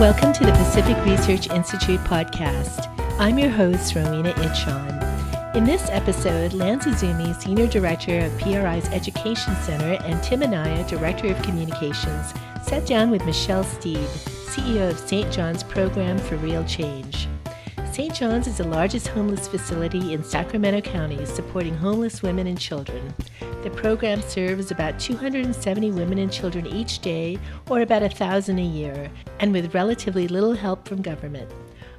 Welcome to the Pacific Research Institute podcast. I'm your host, Rowena Itchon. In this episode, Lance Azumi, Senior Director of PRI's Education Center, and Tim Anaya, Director of Communications, sat down with Michele Steeb, CEO of St. John's Program for Real Change. St. John's is the largest homeless facility in Sacramento County, supporting homeless women and children. The program serves about 270 women and children each day, or about 1,000 a year, and with relatively little help from government.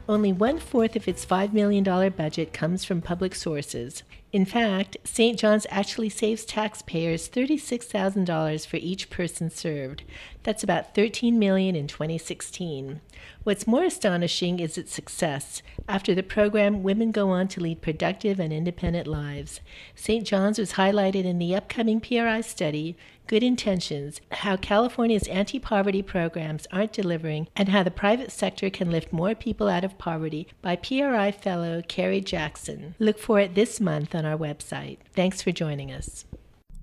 Only 1/4 of its $5 million budget comes from public sources. In fact, St. John's actually saves taxpayers $36,000 for each person served. That's about $13 million in 2016. What's more astonishing is its success. After the program, women go on to lead productive and independent lives. St. John's was highlighted in the upcoming PRI study, Good Intentions, how California's anti-poverty programs aren't delivering and how the private sector can lift more people out of poverty, by PRI fellow Carrie Jackson. Look for it this month on our website. Thanks for joining us.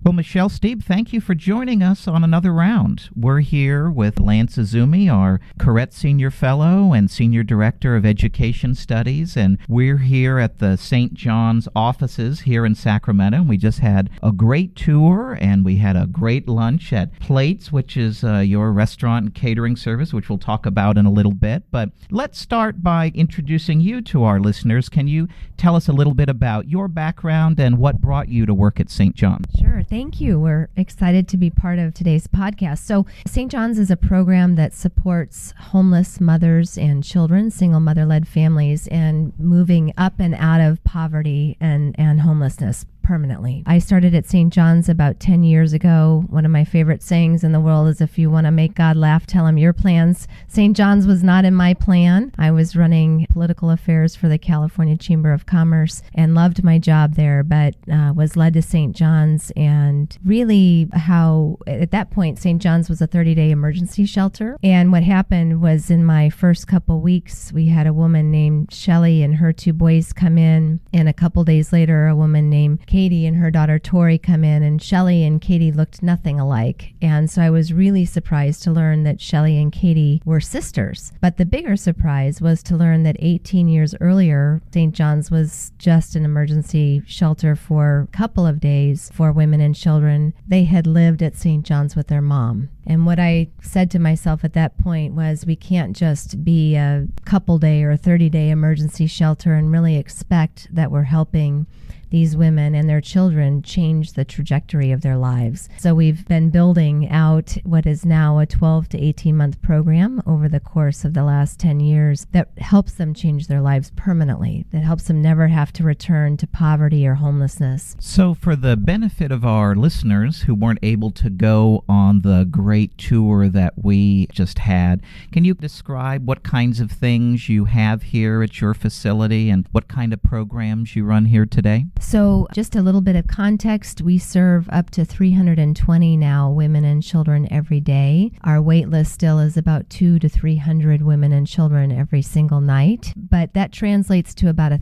Well, Michele Steeb, thank you for joining us on another round. We're here with Lance Azumi, our Corrett Senior Fellow and Senior Director of Education Studies, and we're here at the St. John's offices here in Sacramento. We just had a great tour, and we had a great lunch at Plates, which is your restaurant and catering service, which we'll talk about in a little bit. But let's start by introducing you to our listeners. Can you tell us a little bit about your background and what brought you to work at St. John's? Sure. Thank you. We're excited to be part of today's podcast. So St. John's is a program that supports homeless mothers and children, single mother-led families, and moving up and out of poverty and homelessness permanently. I started at St. John's about 10 years ago. One of my favorite sayings in the world is, if you want to make God laugh, tell him your plans. St. John's was not in my plan. I was running political affairs for the California Chamber of Commerce and loved my job there, but was led to St. John's, and really how at that point St. John's was a 30-day emergency shelter. And what happened was, in my first couple weeks, we had a woman named Shelley and her 2 boys come in, and a couple days later a woman named Katie and her daughter Tori come in, and Shelley and Katie looked nothing alike. And so I was really surprised to learn that Shelley and Katie were sisters. But the bigger surprise was to learn that 18 years earlier, St. John's was just an emergency shelter for a couple of days for women and children. They had lived at St. John's with their mom. And what I said to myself at that point was, we can't just be a couple day or 30-day emergency shelter and really expect that we're helping these women and their children change the trajectory of their lives. So we've been building out what is now a 12 to 18 month program over the course of the last 10 years that helps them change their lives permanently, that helps them never have to return to poverty or homelessness. So for the benefit of our listeners who weren't able to go on the great tour that we just had, can you describe what kinds of things you have here at your facility and what kind of programs you run here today? So just a little bit of context, we serve up to 320 now women and children every day. Our wait list still is about 200 to 300 women and children every single night, but that translates to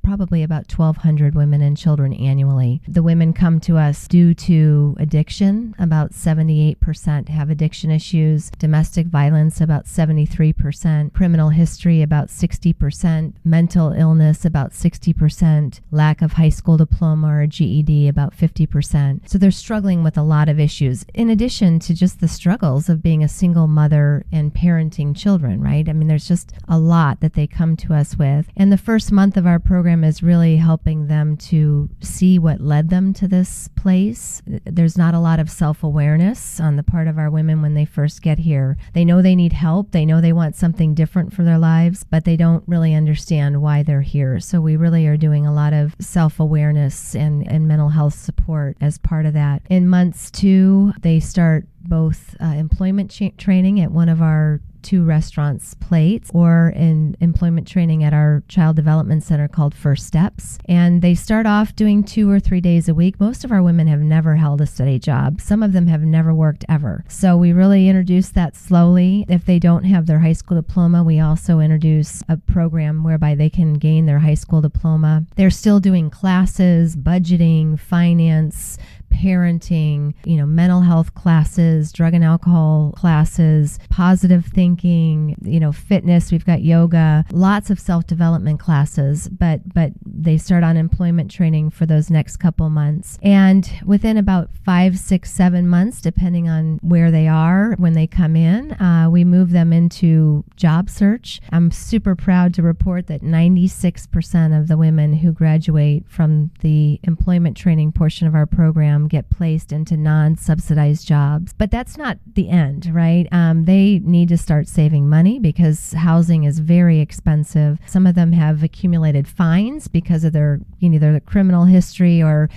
probably about 1,200 women and children annually. The women come to us due to addiction. About 78% have addiction issues. Domestic violence, about 73%. Criminal history, about 60%. Mental illness, about 60%. Lack of high school diploma or GED, about 50%. So they're struggling with a lot of issues, in addition to just the struggles of being a single mother and parenting children, right? I mean, there's just a lot that they come to us with. And the first month of our program is really helping them to see what led them to this place. There's not a lot of self-awareness on the part of our women when they first get here. They know they need help. They know they want something different for their lives, but they don't really understand why they're here. So we really are doing a lot of self-awareness and mental health support as part of that. In months 2, they start both employment training at one of our 2 restaurants, Plates, or in employment training at our child development center called First Steps. And they start off doing 2 or 3 days a week. Most of our women have never held a steady job. Some of them have never worked ever. So we really introduce that slowly. If they don't have their high school diploma, we also introduce a program whereby they can gain their high school diploma. They're still doing classes, budgeting, finance, parenting, mental health classes, drug and alcohol classes, positive thinking, fitness. We've got yoga, lots of self-development classes, but they start on employment training for those next couple months. And within about 5, 6, 7 months, depending on where they are when they come in, we move them into job search. I'm super proud to report that 96% of the women who graduate from the employment training portion of our program get placed into non-subsidized jobs. But that's not the end, right? They need to start saving money because housing is very expensive. Some of them have accumulated fines because of their either the criminal history or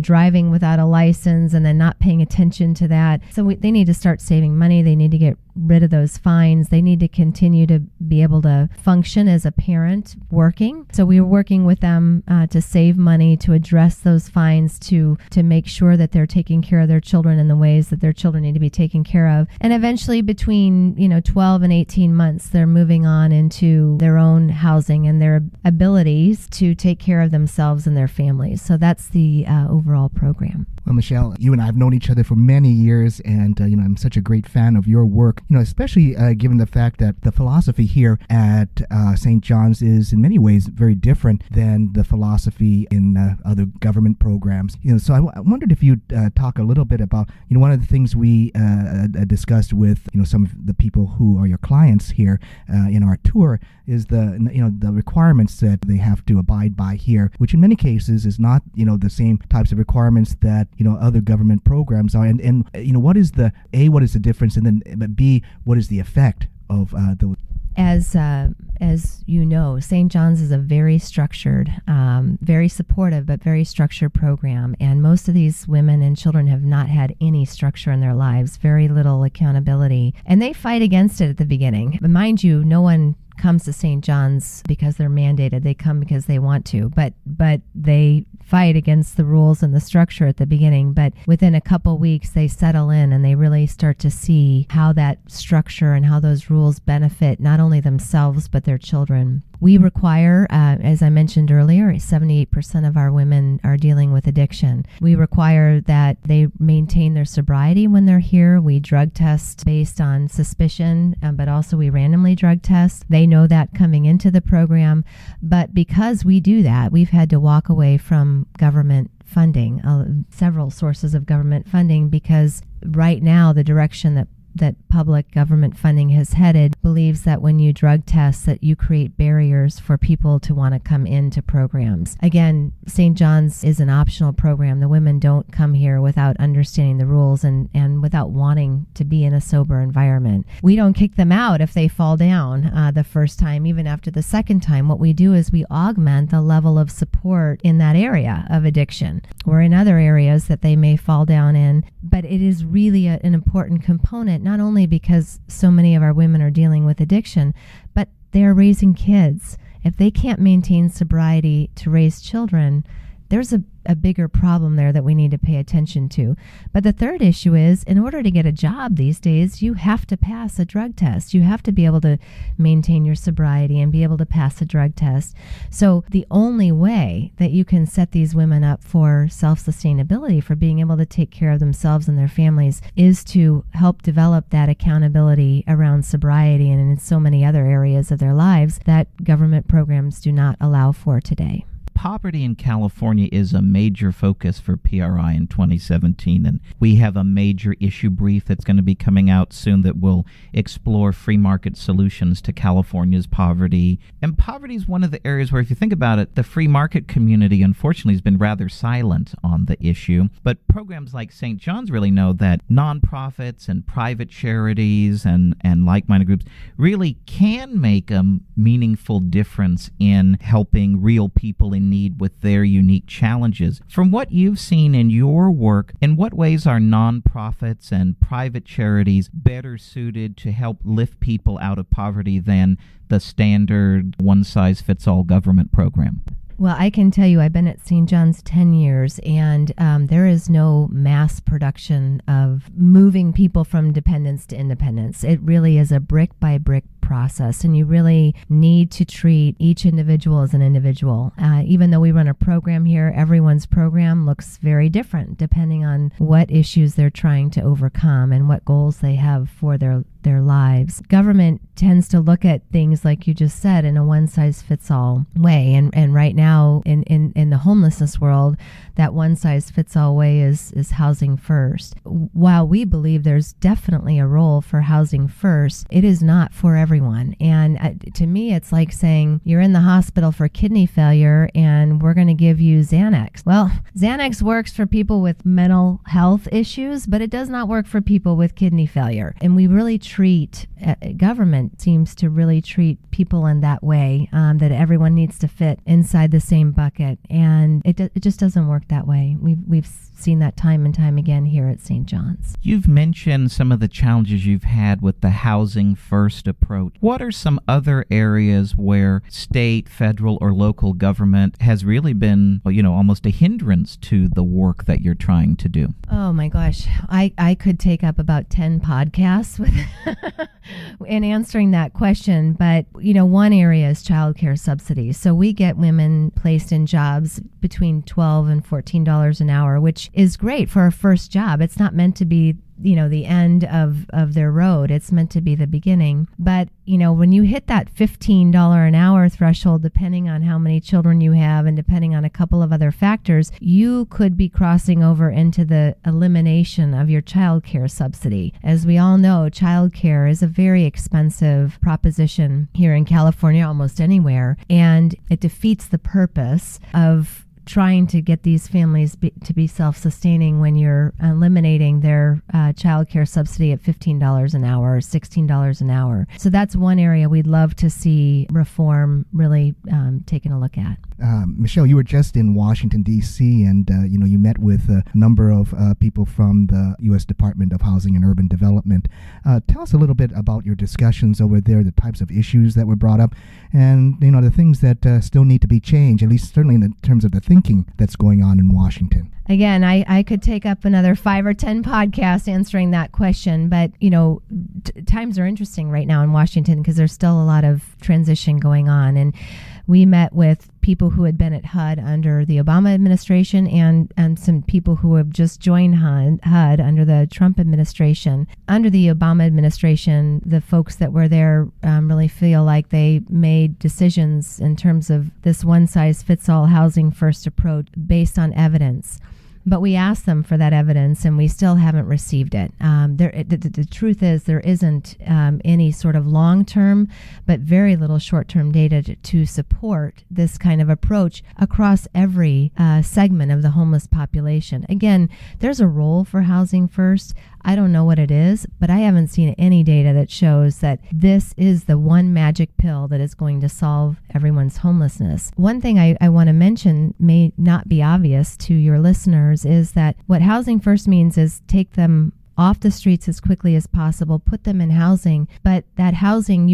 driving without a license and then not paying attention to that. So they need to start saving money. They need to get rid of those fines. They need to continue to be able to function as a parent working. So we were working with them to save money, to address those fines, to make sure that they're taking care of their children in the ways that their children need to be taken care of. And eventually between 12 and 18 months, they're moving on into their own housing and their abilities to take care of themselves and their families. So that's the overall program. Well, Michele, you and I have known each other for many years, and I'm such a great fan of your work. Especially given the fact that the philosophy here at St. John's is in many ways very different than the philosophy in other government programs. So I wondered if you'd talk a little bit about one of the things we discussed with some of the people who are your clients here in our tour is the requirements that they have to abide by here, which in many cases is not the same types of requirements that other government programs are. And what is the difference, and then B, what is the effect of those? As you know, St. John's is a very structured, very supportive, but very structured program. And most of these women and children have not had any structure in their lives, very little accountability. And they fight against it at the beginning. But mind you, no one comes to St. John's because they're mandated. They come because they want to, but they fight against the rules and the structure at the beginning. But within a couple weeks, they settle in and they really start to see how that structure and how those rules benefit not only themselves, but their children. We require, as I mentioned earlier, 78% of our women are dealing with addiction. We require that they maintain their sobriety when they're here. We drug test based on suspicion, but also we randomly drug test. They know that coming into the program. But because we do that, we've had to walk away from government funding, several sources of government funding, because right now the direction that public government funding has headed believes that when you drug test that you create barriers for people to want to come into programs. Again, St. John's is an optional program. The women don't come here without understanding the rules and without wanting to be in a sober environment. We don't kick them out if they fall down the first time, even after the second time. What we do is we augment the level of support in that area of addiction or in other areas that they may fall down in. But it is really an important component, not only because so many of our women are dealing with addiction, but they're raising kids. If they can't maintain sobriety to raise children, there's a bigger problem there that we need to pay attention to. But the third issue is, in order to get a job these days, you have to pass a drug test. You have to be able to maintain your sobriety and be able to pass a drug test. So the only way that you can set these women up for self-sustainability, for being able to take care of themselves and their families, is to help develop that accountability around sobriety and in so many other areas of their lives that government programs do not allow for today. Poverty in California is a major focus for PRI in 2017, and we have a major issue brief that's going to be coming out soon that will explore free market solutions to California's poverty. And poverty is one of the areas where, if you think about it, the free market community, unfortunately, has been rather silent on the issue. But programs like St. John's really know that nonprofits and private charities and like-minded groups really can make a meaningful difference in helping real people in need with their unique challenges. From what you've seen in your work, in what ways are nonprofits and private charities better suited to help lift people out of poverty than the standard one-size-fits-all government program? Well, I can tell you I've been at St. John's 10 years, and there is no mass production of moving people from dependence to independence. It really is a brick-by-brick process, and you really need to treat each individual as an individual. Even though we run a program here, everyone's program looks very different depending on what issues they're trying to overcome and what goals they have for their lives. Government tends to look at things, like you just said, in a one-size-fits-all way. And right now in the homelessness world, that one-size-fits-all way is housing first. While we believe there's definitely a role for housing first, it is not for everyone. And to me, it's like saying you're in the hospital for kidney failure and we're going to give you Xanax. Well, Xanax works for people with mental health issues, but it does not work for people with kidney failure. And we really government seems to really treat people in that way, that everyone needs to fit inside the same bucket, and it just doesn't work that way. We've seen that time and time again here at St. John's. You've mentioned some of the challenges you've had with the housing first approach. What are some other areas where state, federal, or local government has really been, almost a hindrance to the work that you're trying to do? Oh my gosh, I could take up about 10 podcasts with in answering that question, but one area is childcare subsidies. So we get women placed in jobs between $12 and $14 an hour, which is great for a first job. It's not meant to be the end of their road. It's meant to be the beginning. But, when you hit that $15 an hour threshold, depending on how many children you have and depending on a couple of other factors, you could be crossing over into the elimination of your child care subsidy. As we all know, child care is a very expensive proposition here in California, almost anywhere, and it defeats the purpose of trying to get these families to be self-sustaining when you're eliminating their child care subsidy at $15 an hour or $16 an hour. So that's one area we'd love to see reform really taken a look at. Michele, you were just in Washington, D.C., and you met with a number of people from the U.S. Department of Housing and Urban Development. Tell us a little bit about your discussions over there, the types of issues that were brought up, and the things that still need to be changed, at least certainly in terms of the thinking that's going on in Washington. Again, I could take up another 5 or 10 podcasts answering that question, but times are interesting right now in Washington because there's still a lot of transition going on, and we met with people who had been at HUD under the Obama administration and some people who have just joined HUD under the Trump administration. Under the Obama administration, the folks that were there really feel like they made decisions in terms of this one-size-fits-all housing first approach based on evidence. But we asked them for that evidence, and we still haven't received it. The truth is there isn't any sort of long-term, but very little short-term data to support this kind of approach across every segment of the homeless population. Again, there's a role for housing first. I don't know what it is, but I haven't seen any data that shows that this is the one magic pill that is going to solve everyone's homelessness. One thing I want to mention may not be obvious to your listeners is that what housing first means is take them off the streets as quickly as possible, put them in housing, but that housing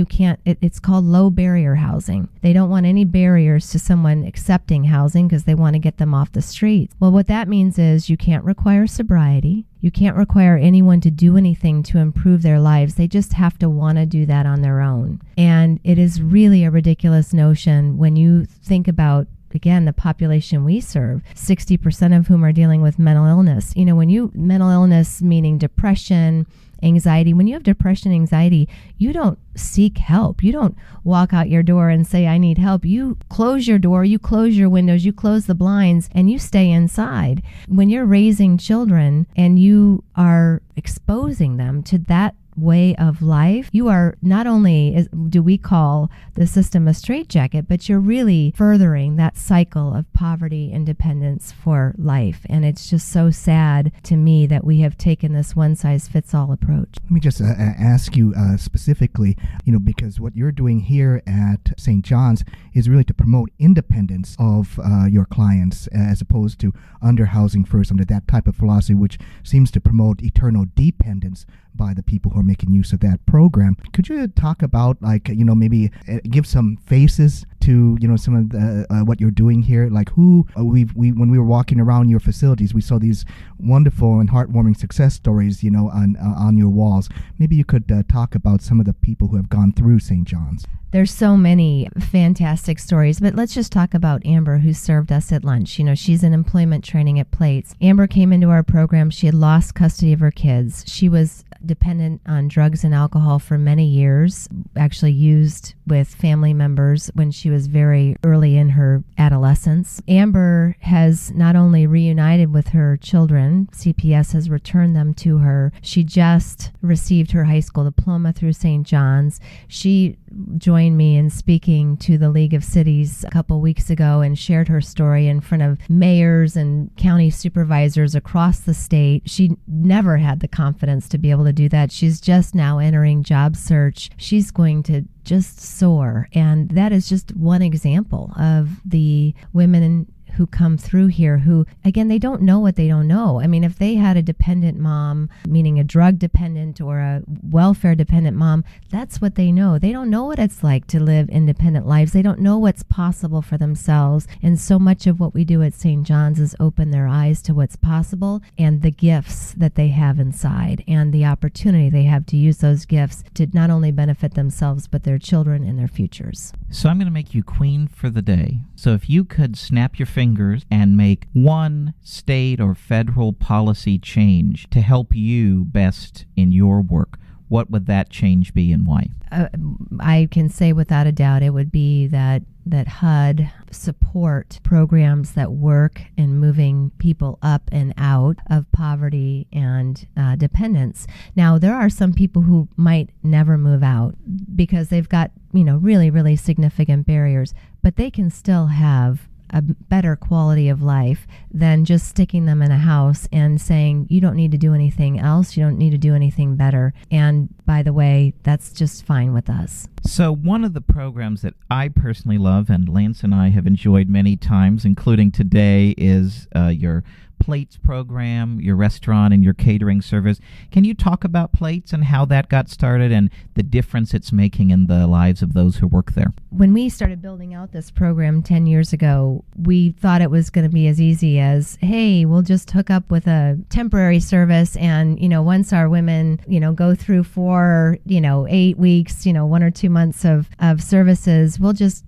it's called low barrier housing. They don't want any barriers to someone accepting housing because they want to get them off the streets. Well, what that means is you can't require sobriety. You can't require anyone to do anything to improve their lives. They just have to want to do that on their own. And it is really a ridiculous notion when you think about, again, the population we serve, 60% of whom are dealing with mental illness. Mental illness meaning depression, anxiety. When you have depression, anxiety, you don't seek help. You don't walk out your door and say, I need help. You close your door, you close your windows, you close the blinds, and you stay inside. When you're raising children and you are exposing them to that way of life, you are not only do we call the system a straitjacket, but you're really furthering that cycle of poverty and dependence for life. And it's just so sad to me that we have taken this one-size-fits-all approach. Let me just ask you specifically, because what you're doing here at St. John's is really to promote independence of your clients as opposed to under housing first, under that type of philosophy, which seems to promote eternal dependence by the people who are making use of that program. Could you talk about, like, maybe give some faces to, some of the what you're doing here? Like, who when we were walking around your facilities, we saw these wonderful and heartwarming success stories, on your walls. Maybe you could talk about some of the people who have gone through St. John's. There's so many fantastic stories, but let's just talk about Amber, who served us at lunch. She's in employment training at Plates. Amber came into our program. She had lost custody of her kids. She was dependent on drugs and alcohol for many years, actually used with family members when she was very early in her adolescence. Amber has not only reunited with her children, CPS has returned them to her. She just received her high school diploma through St. John's. She joined me in speaking to the League of Cities a couple weeks ago and shared her story in front of mayors and county supervisors across the state. She never had the confidence to be able to do that. She's just now entering job search. She's going to just soar. And that is just one example of the women who come through here who, again, they don't know what they don't know. I mean, if they had a dependent mom, meaning a drug dependent or a welfare dependent mom, that's what they know. They don't know what it's like to live independent lives. They don't know what's possible for themselves. And so much of what we do at St. John's is open their eyes to what's possible and the gifts that they have inside and the opportunity they have to use those gifts to not only benefit themselves, but their children and their futures. So I'm going to make you queen for the day. So if you could snap your fingers and make one state or federal policy change to help you best in your work, what would that change be and why? I can say without a doubt it would be that HUD support programs that work in moving people up and out of poverty and dependence. Now, there are some people who might never move out because they've got, really, really significant barriers, but they can still have a better quality of life than just sticking them in a house and saying, you don't need to do anything else, you don't need to do anything better. And by the way, that's just fine with us. So one of the programs that I personally love and Lance and I have enjoyed many times, including today, is your Plates program, your restaurant and your catering service. Can you talk about Plates and how that got started and the difference it's making in the lives of those who work there? When we started building out this program 10 years ago, we thought it was going to be as easy as, hey, we'll just hook up with a temporary service and, once our women, go through 4, 8 weeks, 1 or 2 months of services, we'll just,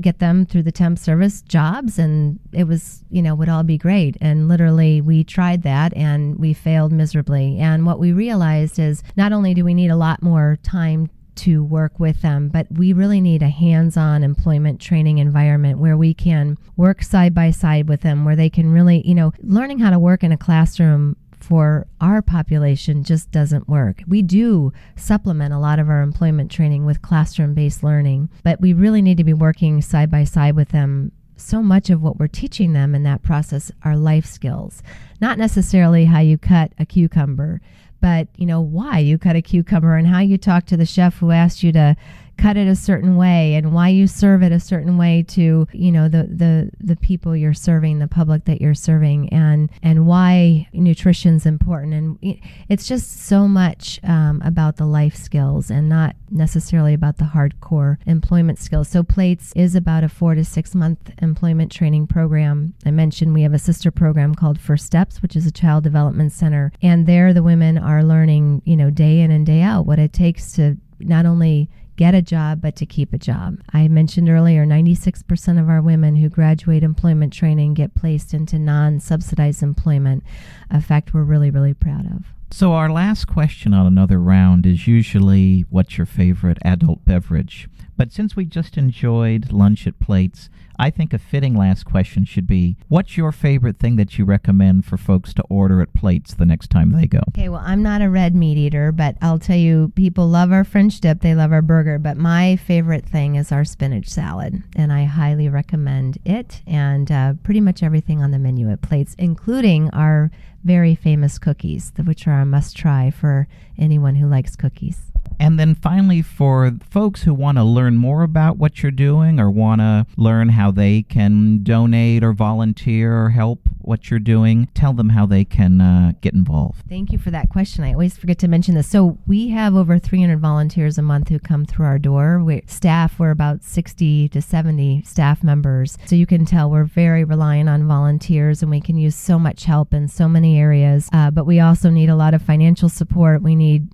get them through the temp service jobs and it was, would all be great. And literally we tried that and we failed miserably. And what we realized is not only do we need a lot more time to work with them, but we really need a hands-on employment training environment where we can work side by side with them, where they can really, learning how to work in a classroom for our population just doesn't work. We do supplement a lot of our employment training with classroom-based learning, but we really need to be working side by side with them. So much of what we're teaching them in that process are life skills, not necessarily how you cut a cucumber, but why you cut a cucumber and how you talk to the chef who asked you to cut it a certain way and why you serve it a certain way to the people you're serving, the public that you're serving, and why nutrition's important. And it's just so much about the life skills and not necessarily about the hardcore employment skills. So Plates is about a 4 to 6 month employment training program. I mentioned we have a sister program called First Steps, which is a child development center, and there the women are learning day in and day out what it takes to not only get a job, but to keep a job. I mentioned earlier, 96% of our women who graduate employment training get placed into non-subsidized employment, a fact we're really, really proud of. So our last question on another round is usually, what's your favorite adult beverage? But since we just enjoyed lunch at Plates, I think a fitting last question should be, what's your favorite thing that you recommend for folks to order at Plates the next time they go? Okay, well, I'm not a red meat eater, but I'll tell you, people love our French dip, they love our burger, but my favorite thing is our spinach salad, and I highly recommend it, and pretty much everything on the menu at Plates, including our very famous cookies, which are a must-try for anyone who likes cookies. And then finally, for folks who want to learn more about what you're doing or want to learn how they can donate or volunteer or help what you're doing, tell them how they can get involved. Thank you for that question. I always forget to mention this. So we have over 300 volunteers a month who come through our door. We're about 60 to 70 staff members. So you can tell we're very reliant on volunteers, and we can use so much help in so many areas. But we also need a lot of financial support. We need,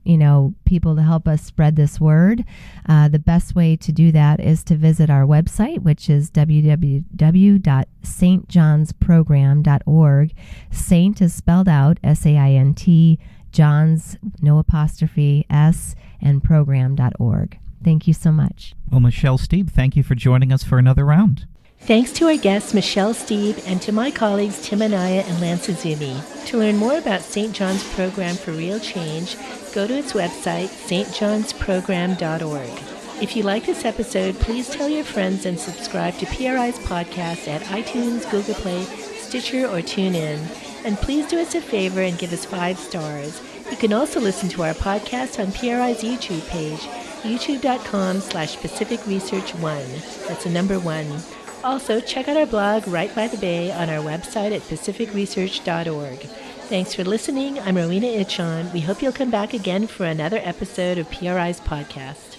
people to help us spread this word. The best way to do that is to visit our website, which is www.stjohnsprogram.org. Saint is spelled out SAINT, Johns, no apostrophe, S, and program.org. Thank you so much. Well, Michele Steeb, thank you for joining us for another round. Thanks to our guest, Michele Steeb, and to my colleagues, Tim Anaya and Lance Izumi. To learn more about St. John's Program for Real Change, go to its website, stjohnsprogram.org. If you like this episode, please tell your friends and subscribe to PRI's podcast at iTunes, Google Play, Stitcher, or TuneIn. And please do us a favor and give us 5 stars. You can also listen to our podcast on PRI's YouTube page, youtube.com/Pacific Research 1. That's the number 1. Also, check out our blog, Right by the Bay, on our website at pacificresearch.org. Thanks for listening. I'm Rowena Itchon. We hope you'll come back again for another episode of PRI's podcast.